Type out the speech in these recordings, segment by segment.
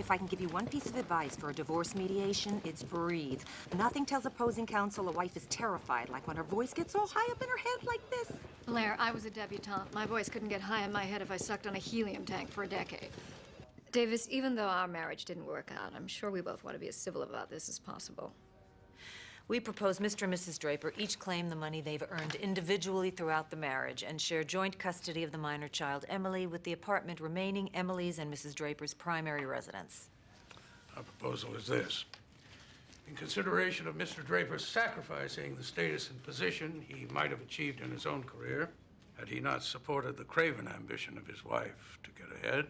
if I can give you one piece of advice for a divorce mediation, it's breathe. Nothing tells opposing counsel a wife is terrified, like when her voice gets all high up in her head like this. Blair, I was a debutante. My voice couldn't get high in my head if I sucked on a helium tank for a decade. Davis, even though our marriage didn't work out, I'm sure we both want to be as civil about this as possible. We propose Mr. and Mrs. Draper each claim the money they've earned individually throughout the marriage and share joint custody of the minor child, Emily, with the apartment remaining Emily's and Mrs. Draper's primary residence. Our proposal is this. In consideration of Mr. Draper sacrificing the status and position he might have achieved in his own career, had he not supported the craven ambition of his wife to get ahead,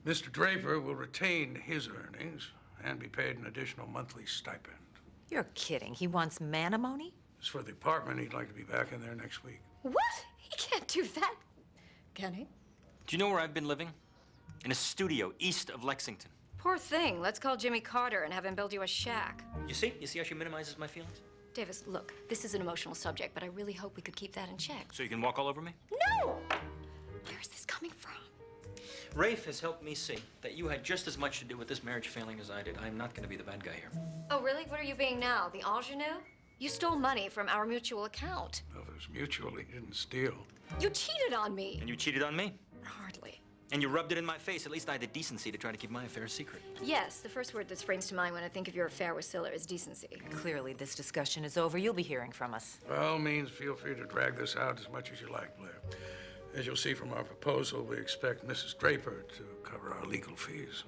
Mr. Draper will retain his earnings and be paid an additional monthly stipend. You're kidding. He wants manimony? As for the apartment, he'd like to be back in there next week. What? He can't do that. Can he? Do you know where I've been living? In a studio east of Lexington. Poor thing. Let's call Jimmy Carter and have him build you a shack. You see? You see how she minimizes my feelings? Davis, look, this is an emotional subject, but I really hope we could keep that in check. So you can walk all over me? No! Where is this coming from? Rafe has helped me see that you had just as much to do with this marriage failing as I did. I'm not going to be the bad guy here. Oh, really? What are you being now? The ingenue? You stole money from our mutual account. Well, if it was mutual, he didn't steal. You cheated on me. And you cheated on me? Hardly. And you rubbed it in my face. At least I had the decency to try to keep my affair a secret. Yes, the first word that springs to mind when I think of your affair with Scylla is decency. Clearly, this discussion is over. You'll be hearing from us. By all means, feel free to drag this out as much as you like, Blair. As you'll see from our proposal, we expect Mrs. Draper to cover our legal fees.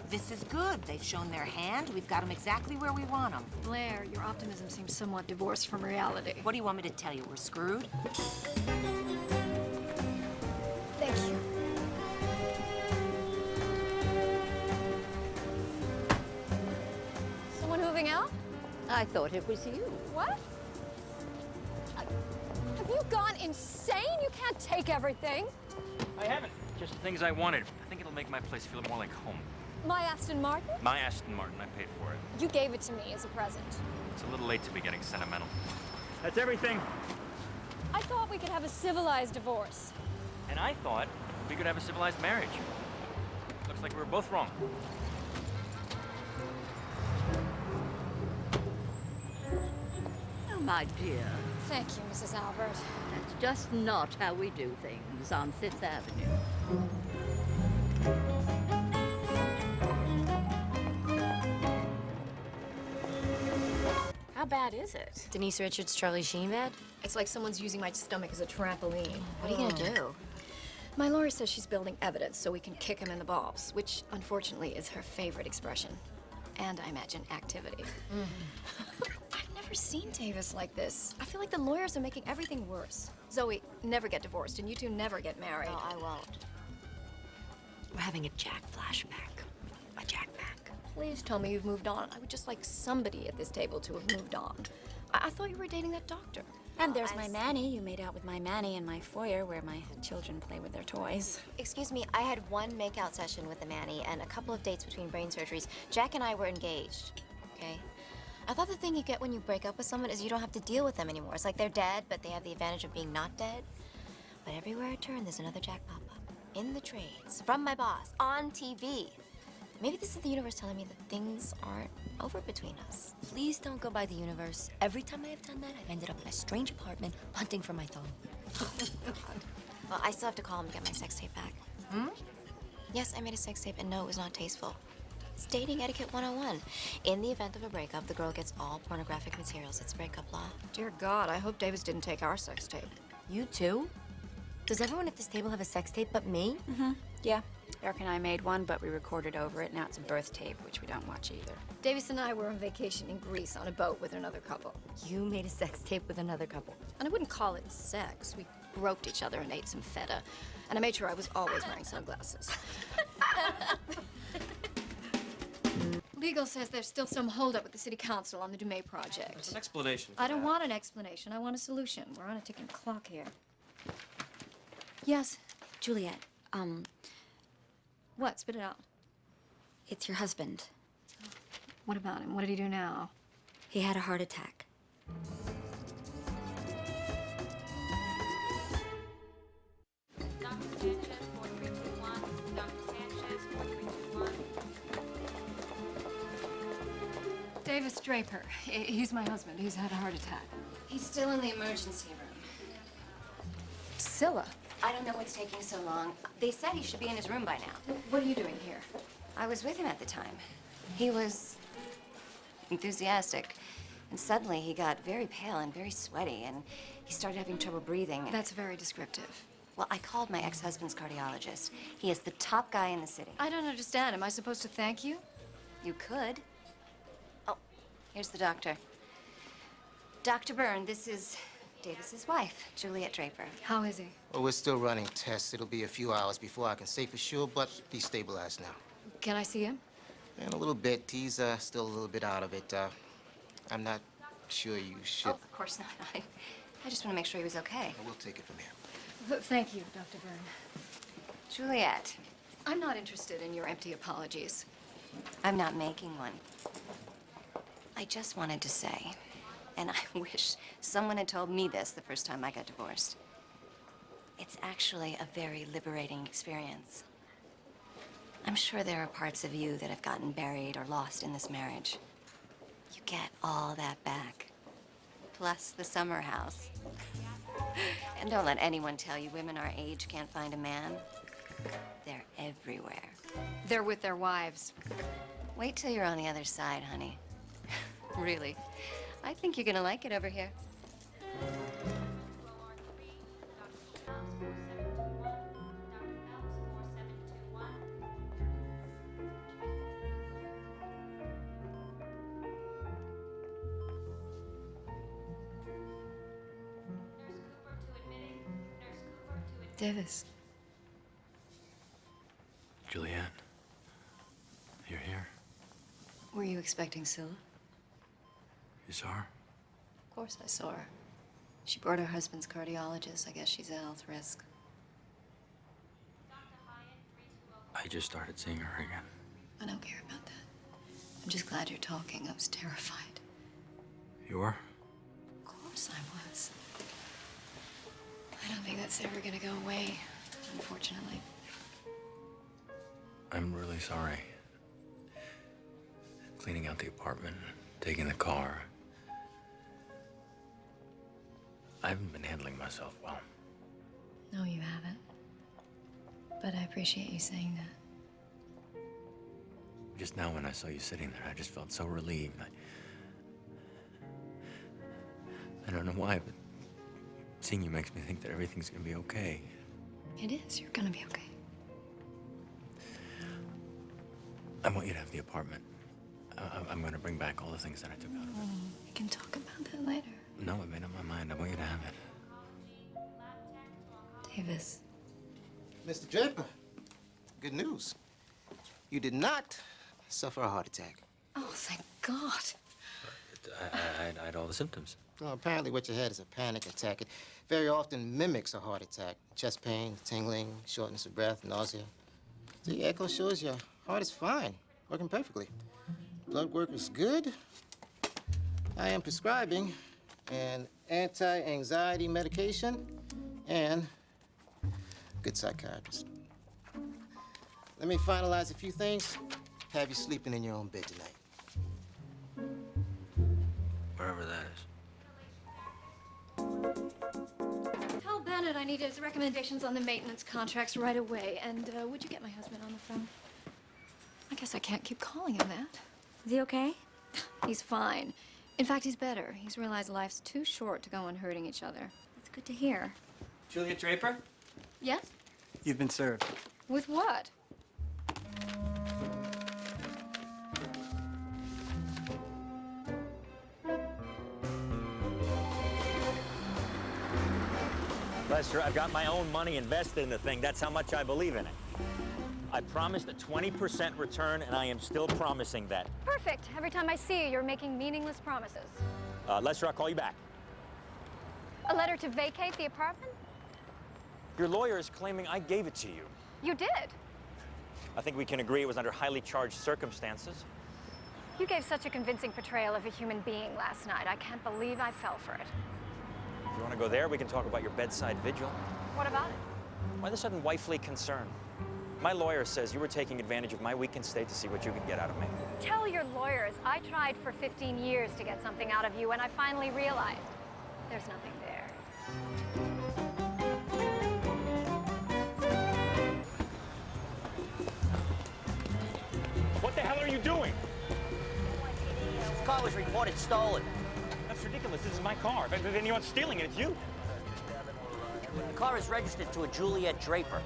This is good. They've shown their hand. We've got them exactly where we want them. Blair, your optimism seems somewhat divorced from reality. What do you want me to tell you? We're screwed? Thank you. Someone moving out? I thought it was you. What? Have you gone insane? You can't take everything. I haven't. Just the things I wanted. I think it'll make my place feel more like home. My Aston Martin? My Aston Martin, I paid for it. You gave it to me as a present. It's a little late to be getting sentimental. That's everything. I thought we could have a civilized divorce. And I thought we could have a civilized marriage. Looks like we were both wrong. Oh, my dear. Thank you, Mrs. Albert. That's just not how we do things on Fifth Avenue. How bad is it? Denise Richards, Charlie Sheen bad? It's like someone's using my stomach as a trampoline. What are you gonna do? My lawyer says she's building evidence so we can kick him in the balls, which unfortunately is her favorite expression. And I imagine activity. I've never seen Davis like this. I feel like the lawyers are making everything worse. Zoe, never get divorced, and you two never get married. No, I won't. We're having a Jack flashback. A Jack back. Please tell me you've moved on. I would just like somebody at this table to have moved on. I thought you were dating that doctor. And there's my Manny. You made out with my Manny in my foyer where my children play with their toys. Excuse me, I had one makeout session with the Manny and a couple of dates between brain surgeries. Jack and I were engaged, okay? I thought the thing you get when you break up with someone is you don't have to deal with them anymore. It's like they're dead, but they have the advantage of being not dead. But everywhere I turn, there's another Jack pop-up. In the trades, from my boss, on TV. Maybe this is the universe telling me that things aren't over between us. Please don't go by the universe. Every time I have done that, I've ended up in a strange apartment hunting for my thumb. Well, I still have to call him to get my sex tape back. Yes, I made a sex tape, and no, it was not tasteful. It's dating etiquette 101. In the event of a breakup, the girl gets all pornographic materials. It's breakup law. Dear God, I hope Davis didn't take our sex tape. You too? Does everyone at this table have a sex tape but me? Yeah. Eric and I made one, but we recorded over it. Now it's a birth tape, which we don't watch either. Davis and I were on vacation in Greece on a boat with another couple. You made a sex tape with another couple. And I wouldn't call it sex. We groped each other and ate some feta. And I made sure I was always wearing sunglasses. Legal says there's still some holdup with the city council on the Dumais project. There's an explanation for I don't that. want an explanation. I want a solution. We're on a ticking clock here. Yes, Juliet, what? Spit it out. it's your husband. What about him? What did he do now? He had a heart attack. Davis Draper. He's my husband. He's had a heart attack. He's still in the emergency room. Scylla, I don't know what's taking so long. They said he should be in his room by now. what are you doing here? I was with him at the time. He was enthusiastic. And suddenly he got very pale and very sweaty, and he started having trouble breathing. That's very descriptive. Well, I called my ex-husband's cardiologist. He is the top guy in the city. I don't understand. Am I supposed to thank you? You could. Oh, here's the doctor. Dr. Byrne, this is Davis's wife, Juliet Draper. How is he? Well, we're still running tests. It'll be a few hours before I can say for sure, but he's stabilized now. Can I see him? In a little bit. He's still a little bit out of it. I'm not sure you should. Oh, of course not. I just want to make sure he was okay. We'll take it from here. Thank you, Dr. Byrne. Juliet, I'm not interested in your empty apologies. I'm not making one. I just wanted to say, and I wish someone had told me this the first time I got divorced. It's actually a very liberating experience. I'm sure there are parts of you that have gotten buried or lost in this marriage. You get all that back. Plus the summer house. And don't let anyone tell you women our age can't find a man. They're everywhere. They're with their wives. Wait till you're on the other side, honey. Really. I think you're gonna like it over here. Davis. Juliet, you're here. Were you expecting Scylla? You saw her? Of course I saw her. She brought her husband's cardiologist. I guess she's at health risk. I just started seeing her again. I don't care about that. I'm just glad you're talking. I was terrified. You were? Of course I was. I don't think that's ever gonna go away, unfortunately. I'm really sorry. Cleaning out the apartment, taking the car. I haven't been handling myself well. No, you haven't. But I appreciate you saying that. Just now when I saw you sitting there, I just felt so relieved. I don't know why, but seeing you makes me think that everything's gonna be okay. It is. You're gonna be okay. I want you to have the apartment. I'm gonna bring back all the things that I took out of it. We can talk about that later. No, I made up my mind. I want you to have it. Davis. Mr. Draper, good news. You did not suffer a heart attack. Oh, thank God. I had all the symptoms. Well, apparently what you had is a panic attack. It very often mimics a heart attack. Chest pain, tingling, shortness of breath, nausea. The echo shows your heart is fine, working perfectly. Blood work is good. I am prescribing an anti-anxiety medication and a good psychiatrist. Let me finalize a few things. Have you sleeping in your own bed tonight. Wherever that is. Tell Bennett I need his recommendations on the maintenance contracts right away. And would you get my husband on the phone? I guess I can't keep calling him that. Is he okay? He's fine. In fact, he's better. He's realized life's too short to go on hurting each other. That's good to hear. Juliet Draper? Yes? You've been served. With what? Lester, I've got my own money invested in the thing. That's how much I believe in it. I promised a 20% return, and I am still promising that. Perfect. Every time I see you, you're making meaningless promises. Lester, I'll call you back. A letter to vacate the apartment? Your lawyer is claiming I gave it to you. You did. I think we can agree it was under highly charged circumstances. You gave such a convincing portrayal of a human being last night. I can't believe I fell for it. If you want to go there, we can talk about your bedside vigil. What about it? Why the sudden wifely concern? My lawyer says you were taking advantage of my weekend stay to see what you could get out of me. Tell your lawyers I tried for 15 years to get something out of you, and I finally realized there's nothing there. What the hell are you doing? This car was reported stolen. That's ridiculous. This is my car. If anyone's stealing it, it's you. The car is registered to a Juliet Draper.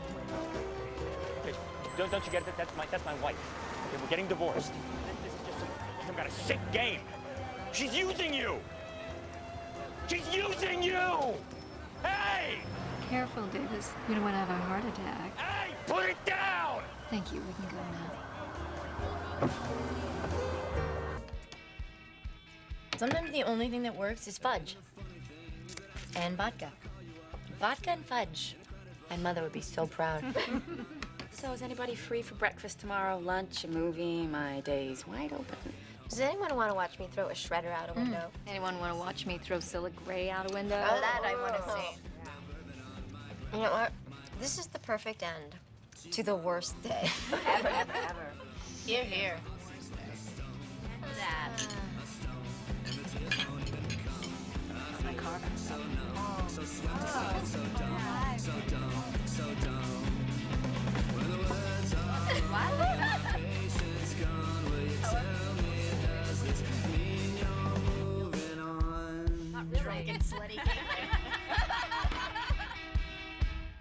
Hey, don't you get it? That's my wife. Okay, we're getting divorced. This is just some kind of sick game. She's using you. She's using you. Hey! Careful, Davis. You don't want to have a heart attack. Hey, put it down! Thank you. We can go now. Sometimes the only thing that works is fudge. And vodka. Vodka and fudge. My mother would be so proud. So is anybody free for breakfast tomorrow, lunch, a movie? My day's wide open. Does anyone want to watch me throw a shredder out a window? Anyone want to watch me throw Scylla Gray out a window? Oh, that I want to see. You know what? This is the perfect end to the worst day. Ever. Here, here. That. My car. Not really. Sweaty.